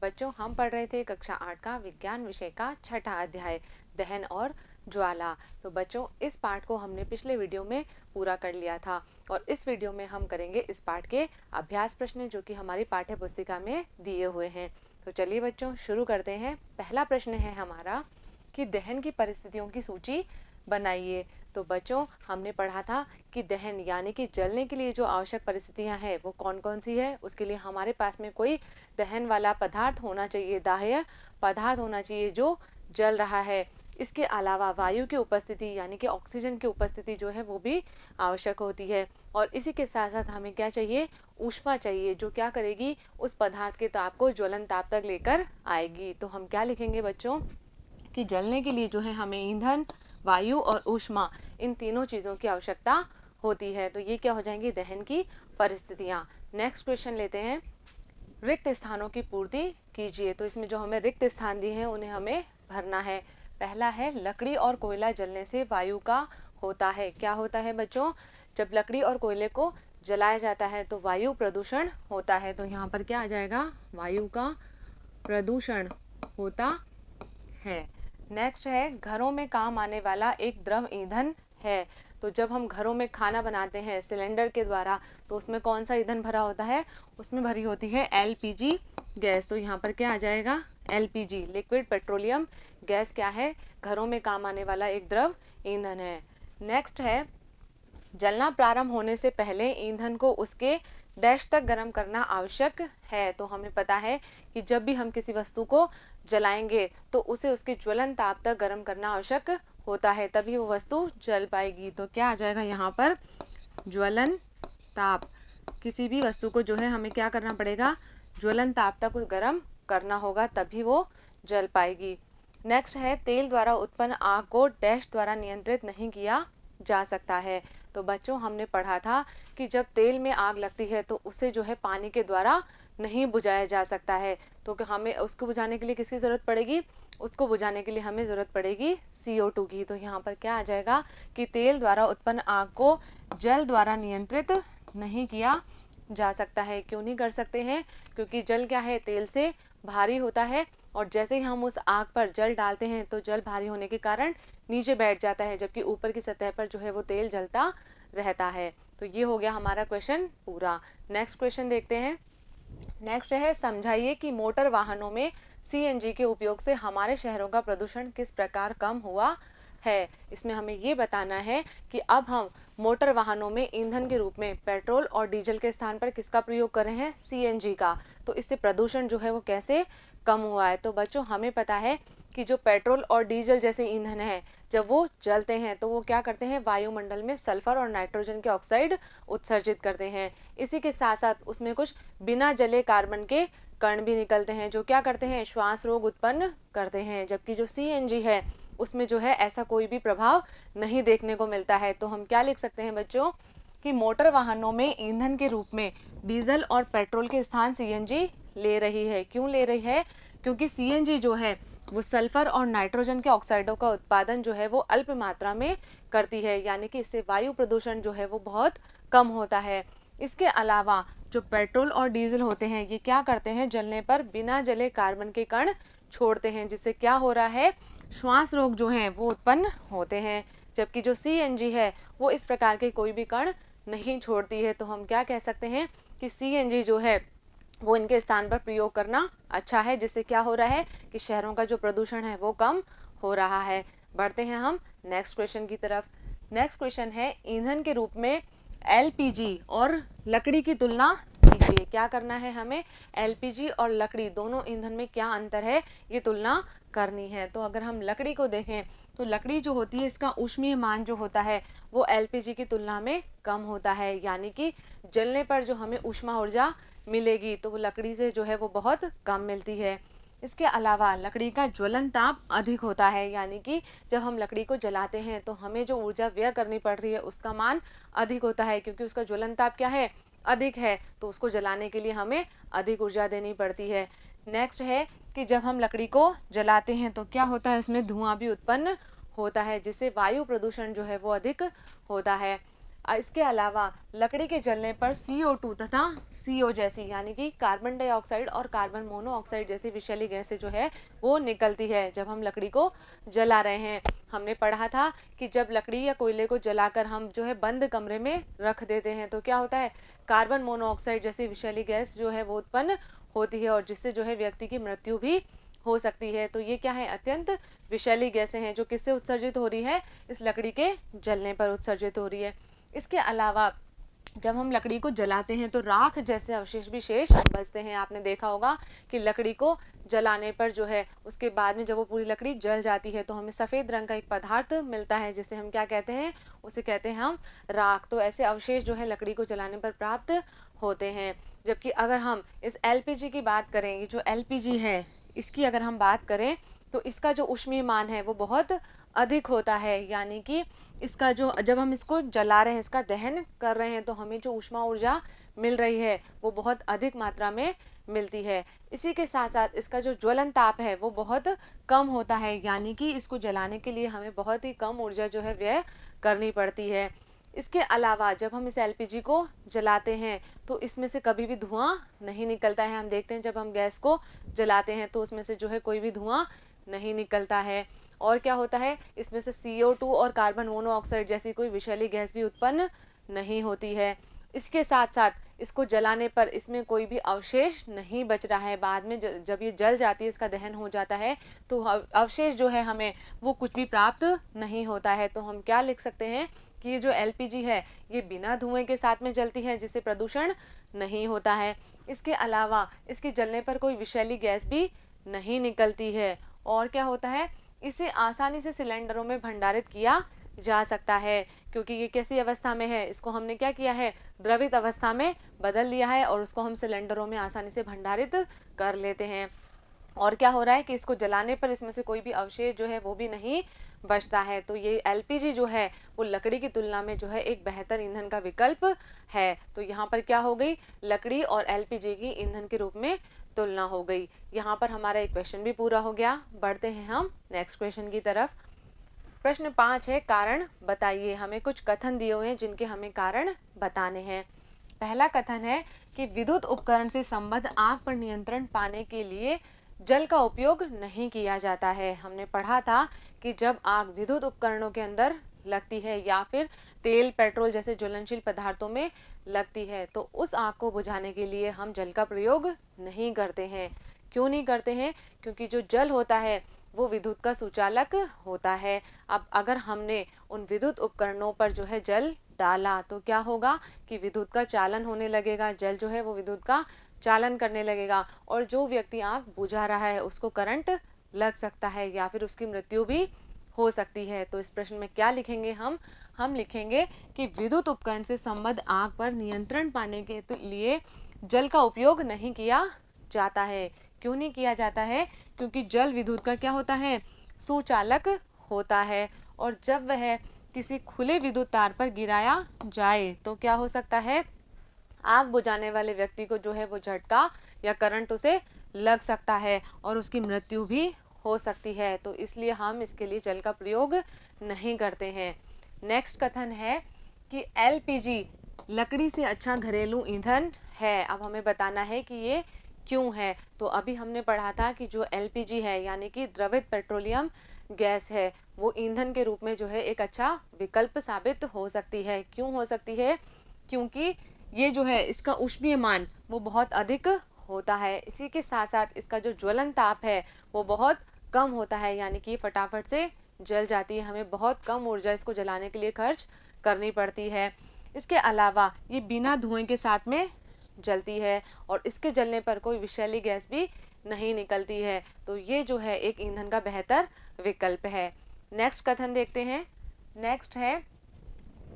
बच्चों हम पढ़ रहे थे कक्षा 8 का विज्ञान विषय का छठा अध्याय दहन और ज्वाला। तो बच्चों इस पाठ को हमने पिछले वीडियो में पूरा कर लिया था और इस वीडियो में हम करेंगे इस पाठ के अभ्यास प्रश्न जो कि हमारी पाठ्य पुस्तिका में दिए हुए हैं। तो चलिए बच्चों शुरू करते हैं। पहला प्रश्न है हमारा कि दहन की परिस्थितियों की सूची बनाइए। तो बच्चों हमने पढ़ा था कि दहन यानी कि जलने के लिए जो आवश्यक परिस्थितियां हैं वो कौन कौन सी है। उसके लिए हमारे पास में कोई दहन वाला पदार्थ होना चाहिए, दाह्य पदार्थ होना चाहिए जो जल रहा है। इसके अलावा वायु की उपस्थिति यानी कि ऑक्सीजन की उपस्थिति जो है वो भी आवश्यक होती है। और इसी के साथ साथ हमें क्या चाहिए, ऊष्मा चाहिए जो क्या करेगी, उस पदार्थ के ताप को ज्वलन ताप तक लेकर आएगी। तो हम क्या लिखेंगे बच्चों कि जलने के लिए जो है हमें ईंधन, वायु और ऊष्मा, इन तीनों चीज़ों की आवश्यकता होती है। तो ये क्या हो जाएंगी, दहन की परिस्थितियाँ। नेक्स्ट क्वेश्चन लेते हैं, रिक्त स्थानों की पूर्ति कीजिए। तो इसमें जो हमें रिक्त स्थान दिए हैं उन्हें हमें भरना है। पहला है लकड़ी और कोयला जलने से वायु का होता है। क्या होता है बच्चों, जब लकड़ी और कोयले को जलाया जाता है तो वायु प्रदूषण होता है। तो यहाँ पर क्या आ जाएगा, वायु का प्रदूषण होता है। नेक्स्ट है घरों में काम आने वाला एक द्रव ईंधन है। तो जब हम घरों में खाना बनाते हैं सिलेंडर के द्वारा तो उसमें कौन सा ईंधन भरा होता है, उसमें भरी होती है एलपीजी गैस। तो यहाँ पर क्या आ जाएगा, एलपीजी लिक्विड पेट्रोलियम गैस क्या है, घरों में काम आने वाला एक द्रव ईंधन है। नेक्स्ट है जलना प्रारंभ होने से पहले ईंधन को उसके डैश तक गर्म करना आवश्यक है। तो हमें पता है कि जब भी हम किसी वस्तु को जलाएंगे तो उसे उसके ज्वलन ताप तक गर्म करना आवश्यक होता है, तभी वो वस्तु जल पाएगी। तो क्या आ जाएगा यहाँ पर, ज्वलन ताप। किसी भी वस्तु को जो है हमें क्या करना पड़ेगा, ज्वलन ताप तक गर्म करना होगा तभी वो जल पाएगी। नेक्स्ट है तेल द्वारा उत्पन्न आग को डैश द्वारा नियंत्रित नहीं किया जा सकता है। तो बच्चों हमने पढ़ा था कि जब तेल में आग लगती है तो उसे जो है पानी के द्वारा नहीं बुझाया जा सकता है। तो हमें उसको बुझाने के लिए किसकी ज़रूरत पड़ेगी, उसको बुझाने के लिए हमें ज़रूरत पड़ेगी CO2 की। तो यहाँ पर क्या आ जाएगा कि तेल द्वारा उत्पन्न आग को जल द्वारा नियंत्रित नहीं किया जा सकता है। क्यों नहीं कर सकते हैं, क्योंकि जल क्या है, तेल से भारी होता है और जैसे ही हम उस आग पर जल डालते हैं तो जल भारी होने के कारण नीचे बैठ जाता है, जबकि ऊपर की सतह पर जो है वो तेल जलता रहता है। तो ये हो गया हमारा क्वेश्चन पूरा। नेक्स्ट क्वेश्चन देखते हैं। नेक्स्ट है समझाइए कि मोटर वाहनों में CNG के उपयोग से हमारे शहरों का प्रदूषण किस प्रकार कम हुआ है। इसमें हमें ये बताना है कि अब हम मोटर वाहनों में ईंधन के रूप में पेट्रोल और डीजल के स्थान पर किसका प्रयोग कर रहे हैं, CNG का। तो इससे प्रदूषण जो है वो कैसे कम हुआ है। तो बच्चों हमें पता है कि जो पेट्रोल और डीजल जैसे ईंधन है जब वो जलते हैं तो वो क्या करते हैं, वायुमंडल में सल्फर और नाइट्रोजन के ऑक्साइड उत्सर्जित करते हैं। इसी के साथ साथ उसमें कुछ बिना जले कार्बन के कण भी निकलते हैं जो क्या करते हैं, श्वास रोग उत्पन्न करते हैं। जबकि जो CNG है उसमें जो है ऐसा कोई भी प्रभाव नहीं देखने को मिलता है। तो हम क्या लिख सकते हैं बच्चों कि मोटर वाहनों में ईंधन के रूप में डीजल और पेट्रोल के स्थान CNG ले रही है। क्यों ले रही है, क्योंकि CNG जो है वो सल्फर और नाइट्रोजन के ऑक्साइडों का उत्पादन जो है वो अल्प मात्रा में करती है, यानी कि इससे वायु प्रदूषण जो है वो बहुत कम होता है। इसके अलावा जो पेट्रोल और डीजल होते हैं ये क्या करते हैं, जलने पर बिना जले कार्बन के कण छोड़ते हैं, जिससे क्या हो रहा है, श्वास रोग जो हैं वो उत्पन्न होते हैं। जबकि जो CNG है वो इस प्रकार के कोई भी कण नहीं छोड़ती है। तो हम क्या कह सकते हैं कि CNG जो है वो इनके स्थान पर प्रयोग करना अच्छा है, जिससे क्या हो रहा है कि शहरों का जो प्रदूषण है वो कम हो रहा है। बढ़ते हैं हम नेक्स्ट क्वेश्चन की तरफ। नेक्स्ट क्वेश्चन है ईंधन के रूप में LPG और लकड़ी की तुलना कीजिए। क्या करना है हमें, LPG और लकड़ी दोनों ईंधन में क्या अंतर है ये तुलना करनी है। तो अगर हम लकड़ी को देखें तो लकड़ी जो होती है इसका ऊष्मीय मान जो होता है वो LPG की तुलना में कम होता है, यानी कि जलने पर जो हमें ऊष्मा ऊर्जा मिलेगी तो वो लकड़ी से जो है वो बहुत कम मिलती है। इसके अलावा लकड़ी का ज्वलन ताप अधिक होता है, यानी कि जब हम लकड़ी को जलाते हैं तो हमें जो ऊर्जा व्यय करनी पड़ रही है उसका मान अधिक होता है, क्योंकि उसका ज्वलन ताप क्या है, अधिक है। तो उसको जलाने के लिए हमें अधिक ऊर्जा देनी पड़ती है। नेक्स्ट है कि जब हम लकड़ी को जलाते हैं तो क्या होता है, इसमें धुआं भी उत्पन्न होता है, जिससे वायु प्रदूषण जो है वो अधिक होता है। इसके अलावा लकड़ी के जलने पर CO2 तथा CO जैसी यानी कि कार्बन डाइऑक्साइड और कार्बन मोनोऑक्साइड जैसी विषैली गैसें जो है वो निकलती है जब हम लकड़ी को जला रहे हैं। हमने पढ़ा था कि जब लकड़ी या कोयले को जलाकर हम जो है बंद कमरे में रख देते हैं तो क्या होता है, कार्बन मोनोऑक्साइड जैसी विषैली गैस जो है वो उत्पन्न होती है और जिससे जो है व्यक्ति की मृत्यु भी हो सकती है। तो ये क्या है, अत्यंत विषैली गैसें हैं जो किससे उत्सर्जित हो रही है, इस लकड़ी के जलने पर उत्सर्जित हो रही है। इसके अलावा जब हम लकड़ी को जलाते हैं तो राख जैसे अवशेष भी शेष बचते हैं। आपने देखा होगा कि लकड़ी को जलाने पर जो है उसके बाद में जब वो पूरी लकड़ी जल जाती है तो हमें सफ़ेद रंग का एक पदार्थ मिलता है जिसे हम क्या कहते हैं, उसे कहते हैं हम राख। तो ऐसे अवशेष जो है लकड़ी को जलाने पर प्राप्त होते हैं। जबकि अगर हम इस LPG की बात करें, ये जो LPG है इसकी अगर हम बात करें तो इसका जो ऊष्मीय मान है वो बहुत अधिक होता है, यानी कि इसका जो जब हम इसको जला रहे हैं, इसका दहन कर रहे हैं तो हमें जो ऊष्मा ऊर्जा मिल रही है वो बहुत अधिक मात्रा में मिलती है। इसी के साथ साथ इसका जो ज्वलन ताप है वो बहुत कम होता है, यानी कि इसको जलाने के लिए हमें बहुत ही कम ऊर्जा जो है व्यय करनी पड़ती है। इसके अलावा जब हम इस LPG को जलाते हैं तो इसमें से कभी भी धुआं नहीं निकलता है। हम देखते हैं जब हम गैस को जलाते हैं तो उसमें से जो है कोई भी धुआं नहीं निकलता है। और क्या होता है, इसमें से CO2 और कार्बन मोनोऑक्साइड जैसी कोई विषैली गैस भी उत्पन्न नहीं होती है। इसके साथ साथ इसको जलाने पर इसमें कोई भी अवशेष नहीं बच रहा है। बाद में जब ये जल जाती है, इसका दहन हो जाता है तो अवशेष जो है हमें वो कुछ भी प्राप्त नहीं होता है। तो हम क्या लिख सकते हैं कि ये जो LPG है ये बिना धुएं के साथ में जलती है जिससे प्रदूषण नहीं होता है। इसके अलावा इसके जलने पर कोई विषैली गैस भी नहीं निकलती है। और क्या होता है, इसे आसानी से सिलेंडरों में भंडारित किया जा सकता है क्योंकि ये कैसी अवस्था में है, इसको हमने क्या किया है, द्रवित अवस्था में बदल लिया है और उसको हम सिलेंडरों में आसानी से भंडारित कर लेते हैं। और क्या हो रहा है कि इसको जलाने पर इसमें से कोई भी अवशेष जो है वो भी नहीं बचता है। तो ये LPG जो है वो लकड़ी की तुलना में जो है एक बेहतर ईंधन का विकल्प है। तो यहाँ पर क्या हो गई, लकड़ी और LPG की ईंधन के रूप में तुलना हो गई। यहाँ पर हमारा एक क्वेश्चन भी पूरा हो गया। बढ़ते हैं हम नेक्स्ट क्वेश्चन की तरफ। प्रश्न 5 है, कारण बताइए। हमें कुछ कथन दिए हुए हैं जिनके हमें कारण बताने हैं। पहला कथन है कि विद्युत उपकरण से संबद्ध आग पर नियंत्रण पाने के लिए जल का उपयोग नहीं किया जाता है। हमने पढ़ा था कि जब आग विद्युत उपकरणों के अंदर लगती है या फिर तेल पेट्रोल जैसे ज्वलनशील पदार्थों में लगती है तो उस आग को बुझाने के लिए हम जल का प्रयोग नहीं करते हैं। क्यों नहीं करते हैं? क्योंकि जो जल होता है वो विद्युत का सुचालक होता है। अब अगर हमने उन विद्युत उपकरणों पर जो है जल डाला तो क्या होगा कि विद्युत का चालन होने लगेगा। जल जो है वो विद्युत का चालन करने लगेगा और जो व्यक्ति आग बुझा रहा है उसको करंट लग सकता है या फिर उसकी मृत्यु भी हो सकती है। तो इस प्रश्न में क्या लिखेंगे हम लिखेंगे कि विद्युत उपकरण से संबद्ध आग पर नियंत्रण पाने के लिए जल का उपयोग नहीं किया जाता है। क्यों नहीं किया जाता है? क्योंकि जल विद्युत का क्या होता है, सुचालक होता है और जब वह किसी खुले विद्युत तार पर गिराया जाए तो क्या हो सकता है, आग बुझाने वाले व्यक्ति को जो है वो झटका या करंट उसे लग सकता है और उसकी मृत्यु भी हो सकती है। तो इसलिए हम इसके लिए जल का प्रयोग नहीं करते हैं। नेक्स्ट कथन है कि LPG लकड़ी से अच्छा घरेलू ईंधन है। अब हमें बताना है कि ये क्यों है। तो अभी हमने पढ़ा था कि जो LPG है यानी कि द्रवित पेट्रोलियम गैस है वो ईंधन के रूप में जो है एक अच्छा विकल्प साबित हो सकती है। क्यों हो सकती है? क्योंकि ये जो है इसका ऊष्मीय मान वो बहुत अधिक होता है। इसी के साथ साथ इसका जो ज्वलन ताप है वो बहुत कम होता है, यानी कि फटाफट से जल जाती है। हमें बहुत कम ऊर्जा इसको जलाने के लिए खर्च करनी पड़ती है। इसके अलावा ये बिना धुएं के साथ में जलती है और इसके जलने पर कोई विषैली गैस भी नहीं निकलती है। तो ये जो है एक ईंधन का बेहतर विकल्प है। नेक्स्ट कथन देखते हैं। नेक्स्ट है,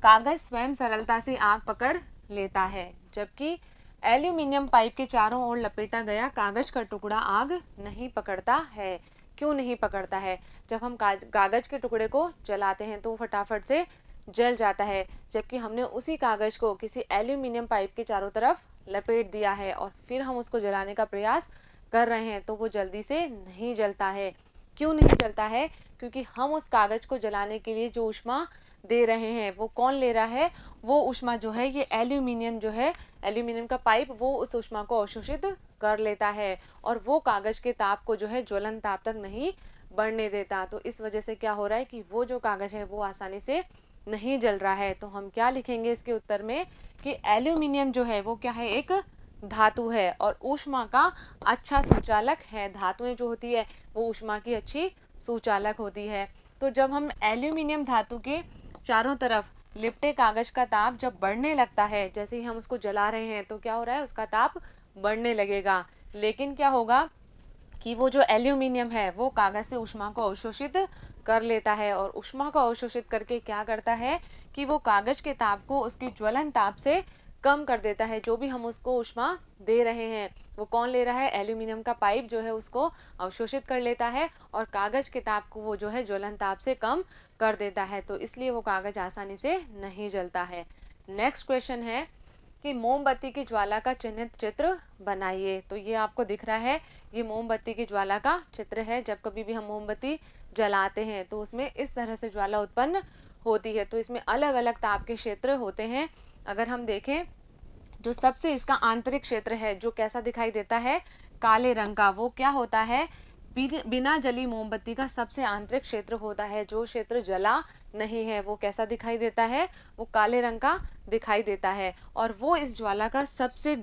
कागज स्वयं सरलता से आग पकड़ लेता है जबकि एल्यूमिनियम पाइप के चारों ओर लपेटा गया कागज का टुकड़ा आग नहीं पकड़ता है। क्यों नहीं पकड़ता है? जब हम कागज के टुकड़े को जलाते हैं तो फटाफट से जल जाता है, जबकि हमने उसी कागज को किसी एल्यूमिनियम पाइप के चारों तरफ लपेट दिया है और फिर हम उसको जलाने का प्रयास कर रहे हैं तो वो जल्दी से नहीं जलता है। क्यों नहीं जलता है? क्योंकि हम उस कागज को जलाने के लिए जो ऊष्मा दे रहे हैं वो कौन ले रहा है, वो ऊष्मा जो है ये एल्यूमिनियम जो है, एल्यूमिनियम का पाइप वो उस ऊष्मा को अवशोषित कर लेता है और वो कागज के ताप को जो है ज्वलन ताप तक नहीं बढ़ने देता। तो इस वजह से क्या हो रहा है कि वो जो कागज है वो आसानी से नहीं जल रहा है। तो हम क्या लिखेंगे इसके उत्तर में कि एल्यूमिनियम जो है वो क्या है, एक धातु है और ऊष्मा का अच्छा सुचालक है। धातुएं जो होती है वो ऊष्मा की अच्छी सुचालक होती है। तो जब हम एल्यूमिनियम धातु के चारों तरफ लिपटे कागज का ताप जब बढ़ने लगता है, जैसे ही हम उसको जला रहे हैं तो क्या हो रहा है, उसका ताप बढ़ने लगेगा। लेकिन क्या होगा कि वो जो एल्यूमिनियम है वो कागज से ऊष्मा को अवशोषित कर लेता है और ऊष्मा को अवशोषित करके क्या करता है कि वो कागज के ताप को उसकी ज्वलन ताप से कम कर देता है। जो भी हम उसको ऊष्मा दे रहे हैं वो कौन ले रहा है, एल्यूमिनियम का पाइप जो है उसको अवशोषित कर लेता है और कागज के ताप को वो जो है ज्वलन ताप से कम कर देता है। तो इसलिए वो कागज आसानी से नहीं जलता है। नेक्स्ट क्वेश्चन है कि मोमबत्ती की ज्वाला का चिन्हित चित्र बनाइए। तो ये आपको दिख रहा है, ये मोमबत्ती की ज्वाला का चित्र है। जब कभी भी हम मोमबत्ती जलाते हैं तो उसमें इस तरह से ज्वाला उत्पन्न होती है। तो इसमें अलग अलग ताप के क्षेत्र होते हैं। अगर हम देखें, जो सबसे इसका आंतरिक क्षेत्र है जो कैसा दिखाई देता है, काले रंग का, वो क्या होता है, बिना जली मोमबत्ती का सबसे आंतरिक क्षेत्र होता है। जो क्षेत्र जला नहीं है वो कैसा दिखाई देता है, वो काले रंग का दिखाई देता है और वो इस ज्वाला का सबसे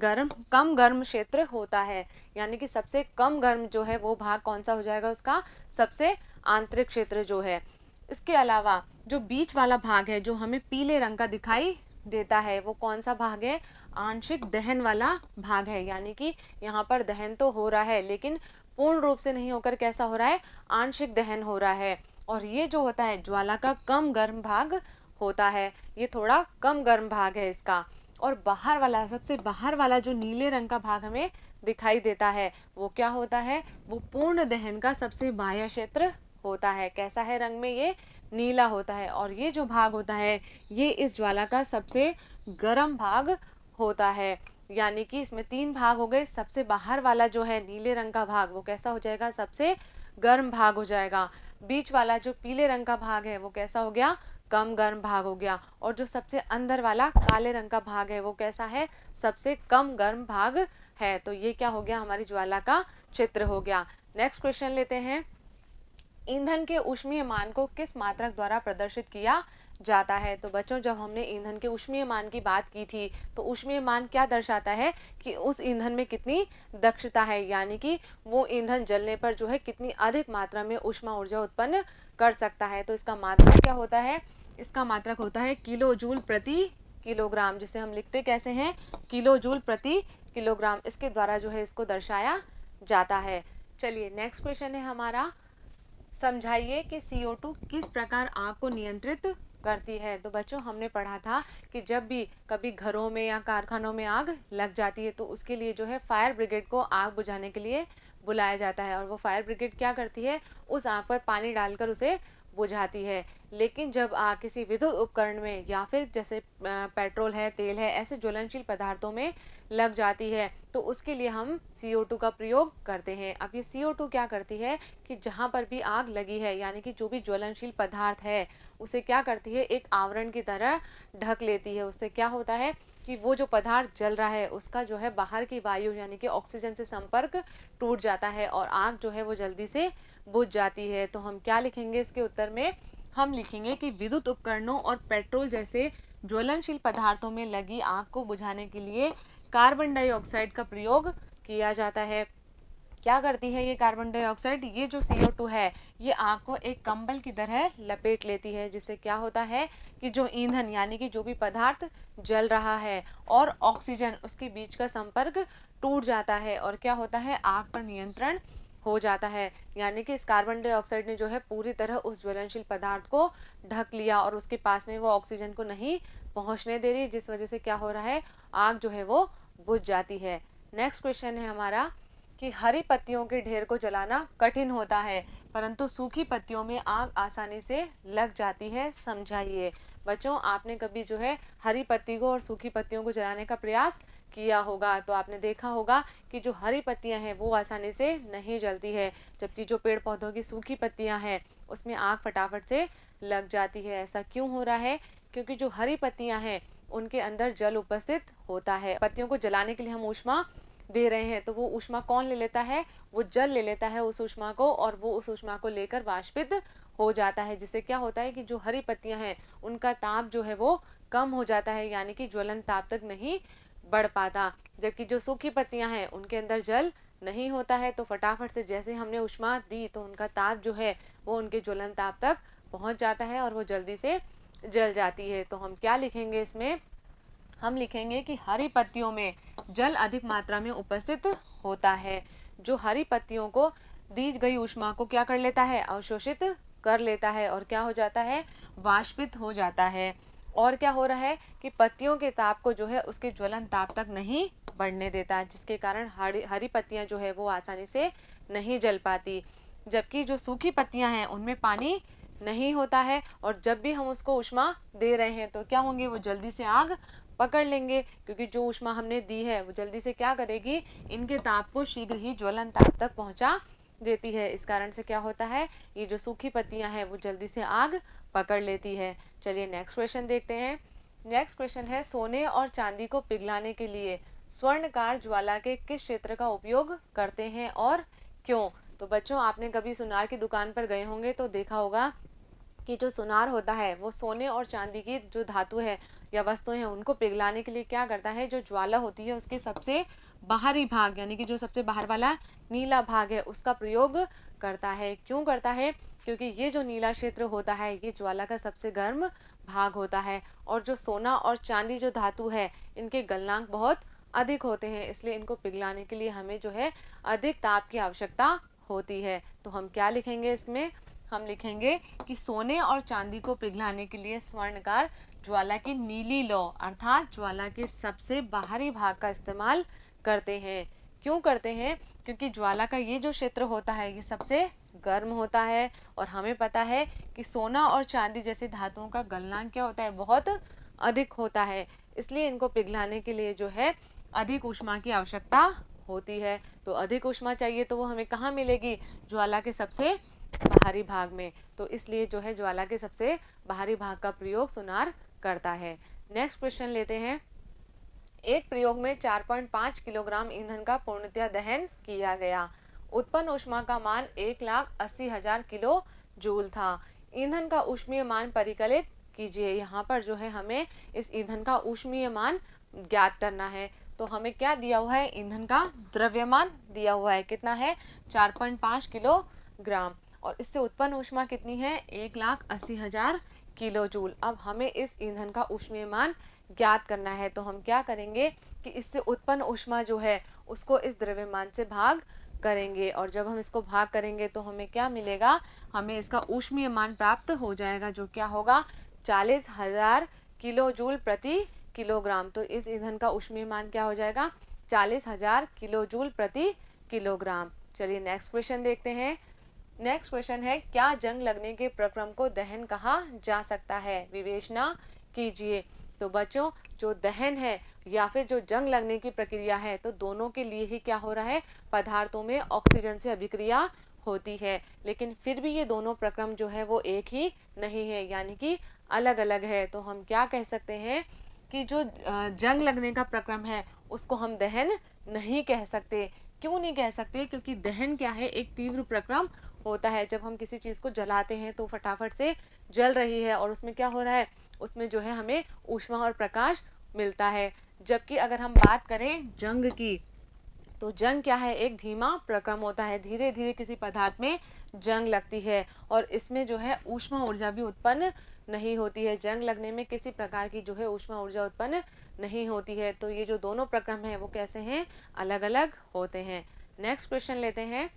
कम गर्म क्षेत्र होता है। यानी कि सबसे कम गर्म जो है वो भाग कौन सा हो जाएगा, उसका सबसे आंतरिक क्षेत्र जो है। इसके अलावा जो बीच वाला भाग है जो हमें पीले रंग का दिखाई देता है वो कौन सा भाग है, आंशिक दहन वाला भाग है। यानी कि यहाँ पर दहन तो हो रहा है लेकिन पूर्ण रूप से नहीं होकर कैसा हो रहा है, आंशिक दहन हो रहा है। और ये जो होता है ज्वाला का कम गर्म भाग होता है, ये थोड़ा कम गर्म भाग है इसका। और बाहर वाला, सबसे बाहर वाला जो नीले रंग का भाग हमें दिखाई देता है वो क्या होता है, वो पूर्ण दहन का सबसे बाह्य क्षेत्र होता है। कैसा है रंग में, ये नीला होता है। और ये जो भाग होता है ये इस ज्वाला का सबसे गर्म भाग होता है। यानी कि इसमें तीन भाग हो गए। सबसे बाहर वाला जो है नीले रंग का भाग वो कैसा हो जाएगा, सबसे गर्म भाग हो जाएगा। बीच वाला जो पीले रंग का भाग है वो कैसा हो गया, कम गर्म भाग हो गया। और जो सबसे अंदर वाला काले रंग का भाग है वो कैसा है, सबसे कम गर्म भाग है। तो ये क्या हो गया, हमारी ज्वाला का चित्र हो गया। नेक्स्ट क्वेश्चन लेते हैं, ईंधन के ऊष्मीय मान को किस मात्रक द्वारा प्रदर्शित किया जाता है। तो बच्चों, जब हमने ईंधन के ऊष्मीय मान की बात की थी तो ऊष्मीय मान क्या दर्शाता है कि उस ईंधन में कितनी दक्षता है, यानी कि वो ईंधन जलने पर जो है कितनी अधिक मात्रा में ऊष्मा ऊर्जा उत्पन्न कर सकता है। तो इसका मात्रक क्या होता है, इसका मात्रक होता है किलो जूल प्रति किलोग्राम, जिसे हम लिखते कैसे हैं, किलो जूल प्रति किलोग्राम। इसके द्वारा जो है इसको दर्शाया जाता है। चलिए नेक्स्ट क्वेश्चन है हमारा, समझाइए कि CO2 किस प्रकार आग को नियंत्रित करती है। तो बच्चों, हमने पढ़ा था कि जब भी कभी घरों में या कारखानों में आग लग जाती है तो उसके लिए जो है फायर ब्रिगेड को आग बुझाने के लिए बुलाया जाता है और वो फायर ब्रिगेड क्या करती है, उस आग पर पानी डालकर उसे बुझाती है। लेकिन जब आग किसी विद्युत उपकरण में या फिर जैसे पेट्रोल है, तेल है, ऐसे ज्वलनशील पदार्थों में लग जाती है तो उसके लिए हम CO2 का प्रयोग करते हैं। अब ये CO2 क्या करती है कि जहाँ पर भी आग लगी है, यानी कि जो भी ज्वलनशील पदार्थ है उसे क्या करती है, एक आवरण की तरह ढक लेती है। उससे क्या होता है कि वो जो पदार्थ जल रहा है उसका जो है बाहर की वायु यानी कि ऑक्सीजन से संपर्क टूट जाता है और आग जो है वो जल्दी से बुझ जाती है। तो हम क्या लिखेंगे इसके उत्तर में, हम लिखेंगे कि विद्युत उपकरणों और पेट्रोल जैसे ज्वलनशील पदार्थों में लगी आग को बुझाने के लिए कार्बन डाइऑक्साइड का प्रयोग किया जाता है। क्या करती है ये कार्बन डाइऑक्साइड, ये जो CO2 है ये आग को एक कंबल की तरह लपेट लेती है, जिससे क्या होता है कि जो ईंधन यानी कि जो भी पदार्थ जल रहा है और ऑक्सीजन उसके बीच का संपर्क टूट जाता है और क्या होता है, आग पर नियंत्रण हो जाता है। यानी कि इस कार्बन डाइऑक्साइड ने जो है पूरी तरह उस ज्वलनशील पदार्थ को ढक लिया और उसके पास में वो ऑक्सीजन को नहीं पहुंचने दे रही, जिस वजह से क्या हो रहा है, आग जो है वो बुझ जाती है। नेक्स्ट क्वेश्चन है हमारा कि हरी पत्तियों के ढेर को जलाना कठिन होता है परंतु सूखी पत्तियों में आग आसानी से लग जाती है, समझाइए। बच्चों, आपने कभी जो है हरी पत्ती को और सूखी पत्तियों को जलाने का प्रयास किया होगा तो आपने देखा होगा कि जो हरी पत्तियां हैं वो आसानी से नहीं जलती है, जबकि जो पेड़ पौधों की सूखी पत्तियां हैं उसमें आग फटाफट से लग जाती है। ऐसा क्यों हो रहा है? क्योंकि जो हरी पत्तियां हैं उनके अंदर जल उपस्थित होता है। पत्तियों को जलाने के लिए हम ऊष्मा दे रहे हैं, तो वो ऊष्मा कौन ले लेता है? वो जल ले लेता है उस ऊष्मा को, और वो उस ऊष्मा को लेकर वाष्पित हो जाता है, जिससे क्या होता है कि जो हरी पत्तियां हैं उनका ताप जो है वो कम हो जाता है, यानी कि ज्वलन ताप तक नहीं बढ़ पाता। जबकि जो सूखी पत्तियां हैं उनके अंदर जल नहीं होता है, तो फटाफट से जैसे हमने ऊष्मा दी तो उनका ताप जो है वो उनके ज्वलन ताप तक पहुंच जाता है और वो जल्दी से जल जाती है। तो हम क्या लिखेंगे इसमें? हम लिखेंगे कि हरी पत्तियों में जल अधिक मात्रा में उपस्थित होता है। जो हरी पत्तियों को दी गई ऊष्मा को क्या कर लेता है? अवशोषित कर लेता है और क्या हो जाता है? वाष्पित हो जाता है। और क्या हो रहा है कि पत्तियों के ताप को जो है उसके ज्वलन ताप तक नहीं बढ़ने देता, जिसके कारण हरी पत्तियां जो है वो आसानी से नहीं जल पाती। जबकि जो सूखी पत्तियां हैं उनमें पानी नहीं होता है, और जब भी हम उसको ऊष्मा दे रहे हैं तो क्या होंगे? वो जल्दी से आग पकड़ लेंगे, क्योंकि जो ऊष्मा हमने दी है वो जल्दी से क्या करेगी? इनके ताप को शीघ्र ही ज्वलन ताप तक पहुंचा देती है। इस कारण से क्या होता है? ये जो सूखी पत्तियां हैं वो जल्दी से आग पकड़ लेती है। चलिए नेक्स्ट क्वेश्चन देखते हैं। नेक्स्ट क्वेश्चन है, सोने और चांदी को पिघलाने के लिए स्वर्णकार ज्वाला के किस क्षेत्र का उपयोग करते हैं और क्यों? तो बच्चों, आपने कभी सुनार की दुकान पर गए होंगे तो देखा होगा कि जो सुनार होता है वो सोने और चांदी की जो धातु है या वस्तुएं हैं उनको पिघलाने के लिए क्या करता है? जो ज्वाला होती है उसके सबसे बाहरी भाग, यानी कि जो सबसे बाहर वाला नीला भाग है उसका प्रयोग करता है। क्यों करता है? क्योंकि ये जो नीला क्षेत्र होता है ये ज्वाला का सबसे गर्म भाग होता है, और जो सोना और चांदी जो धातु है इनके गलनांक बहुत अधिक होते हैं, इसलिए इनको पिघलाने के लिए हमें जो है अधिक ताप की आवश्यकता होती है। तो हम क्या लिखेंगे इसमें? हम लिखेंगे कि सोने और चांदी को पिघलाने के लिए स्वर्णकार ज्वाला की नीली लौ अर्थात ज्वाला के सबसे बाहरी भाग का इस्तेमाल करते हैं। क्यों करते हैं? क्योंकि ज्वाला का ये जो क्षेत्र होता है ये सबसे गर्म होता है, और हमें पता है कि सोना और चांदी जैसी धातुओं का गलनांक क्या होता है? बहुत अधिक होता है, इसलिए इनको पिघलाने के लिए जो है अधिक ऊष्मा की आवश्यकता होती है। तो अधिक ऊष्मा चाहिए तो वो हमें कहाँ मिलेगी? ज्वाला के सबसे बाहरी भाग में। तो इसलिए जो है ज्वाला के सबसे बाहरी भाग का प्रयोग सुनार करता है। नेक्स्ट क्वेश्चन लेते हैं। एक प्रयोग में 4.5 किलोग्राम ईंधन का पूर्णतया दहन किया गया। उत्पन्न ऊष्मा का मान 1,80,000 किलो जूल था। ईंधन का ऊष्मीय मान परिकलित कीजिए। यहाँ पर जो है हमें इस ईंधन का ऊष्मीय मान ज्ञात करना है। तो हमें क्या दिया हुआ है? ईंधन का द्रव्यमान दिया हुआ है। कितना है? 4.5 किलोग्राम, और इससे उत्पन्न ऊष्मा कितनी है? 1,80,000 किलो जूल। अब हमें इस ईंधन का ऊष्मीय मान ज्ञात करना है, तो हम क्या करेंगे कि इससे उत्पन्न ऊष्मा जो है उसको इस द्रव्यमान से भाग करेंगे, और जब हम इसको भाग करेंगे तो हमें क्या मिलेगा? हमें इसका ऊष्मीय मान प्राप्त हो जाएगा, जो क्या होगा? 40,000 किलो जूल प्रति किलोग्राम। तो इस ईंधन का ऊष्मीय मान क्या हो जाएगा? 40,000 किलो जूल प्रति किलोग्राम। चलिए नेक्स्ट क्वेश्चन देखते हैं। नेक्स्ट क्वेश्चन है, क्या जंग लगने के प्रक्रम को दहन कहा जा सकता है? विवेचना कीजिए। तो बच्चों, जो दहन है या फिर जो जंग लगने की प्रक्रिया है, तो दोनों के लिए ही क्या हो रहा है? पदार्थों में ऑक्सीजन से अभिक्रिया होती है, लेकिन फिर भी ये दोनों प्रक्रम जो है वो एक ही नहीं है, यानी कि अलग अलग है। तो हम क्या कह सकते हैं कि जो जंग लगने का प्रक्रम है उसको हम दहन नहीं कह सकते। क्यों नहीं कह सकते? क्योंकि दहन क्या है? एक तीव्र प्रक्रम होता है। जब हम किसी चीज़ को जलाते हैं तो फटाफट से जल रही है, और उसमें क्या हो रहा है? उसमें जो है हमें ऊष्मा और प्रकाश मिलता है। जबकि अगर हम बात करें जंग की, तो जंग क्या है? एक धीमा प्रक्रम होता है। धीरे धीरे किसी पदार्थ में जंग लगती है, और इसमें जो है ऊष्मा ऊर्जा भी उत्पन्न नहीं होती है। जंग लगने में किसी प्रकार की जो है ऊष्मा ऊर्जा उत्पन्न नहीं होती है। तो ये जो दोनों प्रक्रम हैं वो कैसे हैं? अलग अलग होते हैं। नेक्स्ट क्वेश्चन लेते हैं।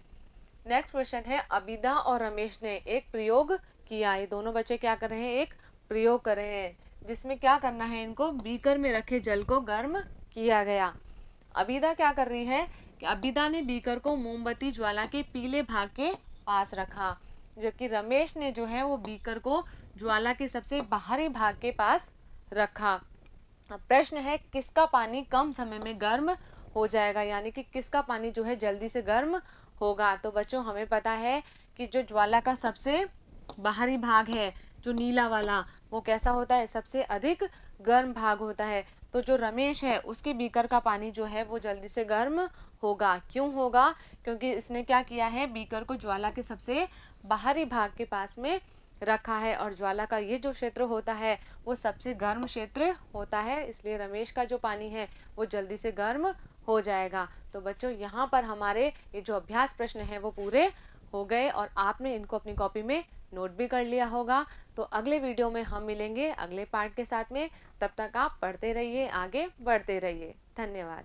नेक्स्ट क्वेश्चन है, अबिदा और रमेश ने एक प्रयोग किया। ये दोनों बच्चे क्या कर रहे हैं? एक प्रयोग कर रहे हैं, जिसमें क्या करना है? इनको बीकर में रखे जल को गर्म किया गया। अबिदा क्या कर रही है कि अबिदा ने बीकर को मोमबत्ती ज्वाला के पीले भाग के पास रखा, जबकि रमेश ने जो है वो बीकर को ज्वाला के सबसे बाहरी भाग के पास रखा। अब प्रश्न है किसका पानी कम समय में गर्म हो जाएगा, यानी कि किसका पानी जो है जल्दी से गर्म होगा। तो बच्चों हमें पता है कि जो ज्वाला का सबसे बाहरी भाग है, जो नीला वाला, वो कैसा होता है, सबसे अधिक गर्म भाग होता है। तो जो रमेश है उसके बीकर का पानी जो है वो जल्दी से गर्म होगा। क्यों होगा? क्योंकि इसने क्या किया है, बीकर को ज्वाला के सबसे बाहरी भाग के पास में रखा है और ज्वाला का ये जो क्षेत्र होता है वो सबसे गर्म क्षेत्र होता है, इसलिए रमेश का जो पानी है वो जल्दी से गर्म हो जाएगा। तो बच्चों यहाँ पर हमारे ये जो अभ्यास प्रश्न है वो पूरे हो गए और आपने इनको अपनी कॉपी में नोट भी कर लिया होगा। तो अगले वीडियो में हम मिलेंगे अगले पार्ट के साथ में। तब तक आप पढ़ते रहिए, आगे बढ़ते रहिए। धन्यवाद।